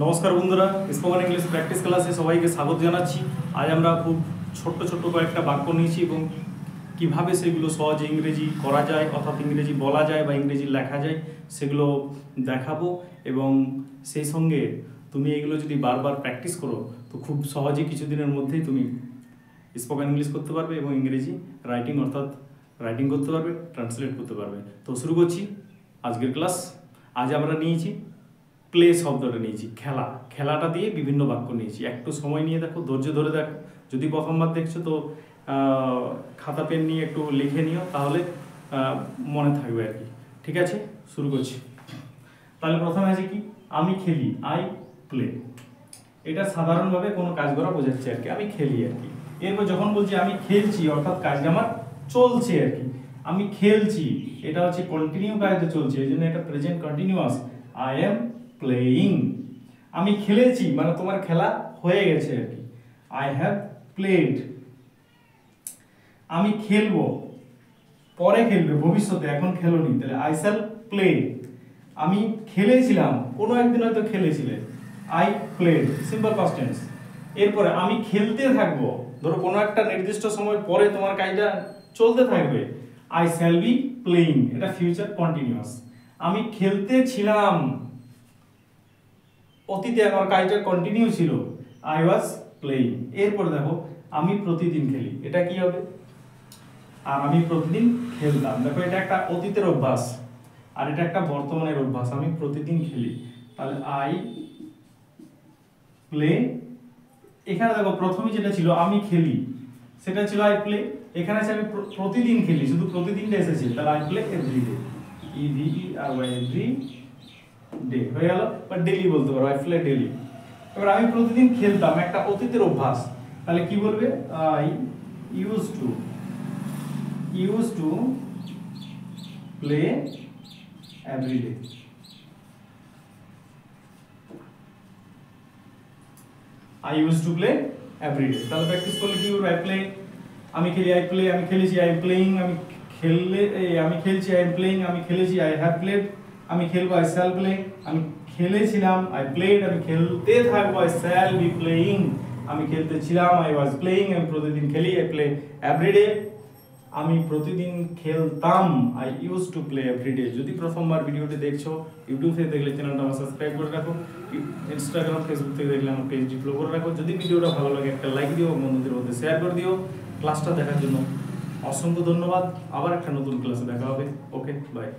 নমস্কার বন্ধুরা, spoken English practice ক্লাসে সবাইকে স্বাগত জানাচ্ছি। আজ আমরা খুব ছোট্ট ছোট্ট কয়েকটা বাক্য নিয়েছি এবং কিভাবে সেগুলো সহজে ইংরেজি করা যায়, অর্থাৎ ইংরেজি বলা যায় বা ইংরেজি লেখা যায় সেগুলো দেখাবো। এবং সেই সঙ্গে তুমি এগুলো যদি বারবার প্র্যাকটিস করো তো খুব সহজে কিছুদিনের মধ্যেই তুমি স্পোকেন ইংলিশ করতে পারবে এবং ইংরেজি রাইটিং অর্থাৎ রাইটিং করতে পারবে, ট্রান্সলেট করতে পারবে। তো শুরু করছি আজকের ক্লাস। আজ আমরা নিয়েছি প্লে শব্দটা নিয়েছি, খেলাটা দিয়ে বিভিন্ন বাক্য নিয়েছি। একটু সময় নিয়ে দেখো, ধৈর্য ধরে দেখো। যদি প্রথমবার দেখছো তো খাতা পেন নিয়ে একটু লিখে নিও, তাহলে মনে থাকবে আর কি। ঠিক আছে, শুরু করছি। তাহলে প্রথমে আছে কি, আমি খেলি, আই প্লে। এটা সাধারণভাবে কোনো কাজ করা বোঝাচ্ছে আর কি, আমি খেলি আর কি। এরপর যখন বলছি আমি খেলছি, অর্থাৎ কাজটা আমার চলছে আর কি। আমি খেলছি, এটা হচ্ছে কন্টিনিউ কাজটা চলছে, এই জন্য এটা present continuous. I am playing. আমি খেলেছি মানে তোমার খেলা হয়ে গেছে আর কি। I have played. আমি খেলবো, পরে খেলবে, ভবিষ্যতে, এখন খেলোনি, তাহলে আই শ্যাল প্লে। আমি খেলেছিলাম, কোনো একদিন হয়তো খেলেছিলে, I played, simple past tense. এরপরে আমি খেলতে থাকবো, ধরো কোনো একটা নির্দিষ্ট সময় পরে তোমার কাজটা চলতে থাকবে, আই শ্যাল বি প্লেইং, এটা ফিউচার কন্টিনিউয়াস। আমি খেলতে ছিলাম, অতীতে আমার কাজটা কন্টিনিউ ছিল, আই ওয়াজ প্লেইং। এরপর দেখো আমি প্রতিদিন খেলি, এটা কি হবে, আর আমি প্রতিদিন খেলতাম। দেখো এটা একটা অতীতের অভ্যাস আর এটা একটা বর্তমানের অভ্যাস। আমি প্রতিদিন খেলি, তাহলে আই প্লে। এখানে দেখো প্রথমে যেটা ছিল আমি খেলি, সেটা ছিল আই প্লে। এখানে আছে আমি প্রতিদিন খেলি, শুধু প্রতিদিনটা এসেছে, তাহলে I play every day, EVERY, every day হয়ে গেল। বা ডেলি বলতে পারো, আই প্লে ডেলি। এবার আমি প্রতিদিন খেলতাম, একটা অতীতের অভ্যাস, তাহলে কি বলবে, I use to play every day. I used to play every day। তাহলে প্র্যাকটিস করলে কি হবে, I play, আমি খেলি, I play, আমি খেলেছি, I am playing, আমি খেলছি, I am playing, আমি খেলেছি, I have played, আমি খেলবো, I shall play, আমি খেলেছিলাম, I played, আমি খেলতে থাকবো, I shall be playing, আমি খেলতে ছিলাম, I was playing, আমি প্রতিদিন খেলি, I play every day, আমি প্রতিদিন খেলতাম, I used to play every day। যদি প্রথমবার ভিডিওটি দেখছো, ইউটিউব থেকে দেখলে চ্যানেলটা আমার সাবস্ক্রাইব করে রাখো, ইনস্টাগ্রাম, ফেসবুক থেকে দেখলে আমার পেজটি ফলো করে রাখো। যদি ভিডিওটা ভালো লাগে একটা লাইক দিও, বন্ধুদের মধ্যে শেয়ার করে দিও। ক্লাসটা দেখার জন্য অসংখ্য ধন্যবাদ। আবার একটা নতুন ক্লাসে দেখা হবে। ওকে, বাই।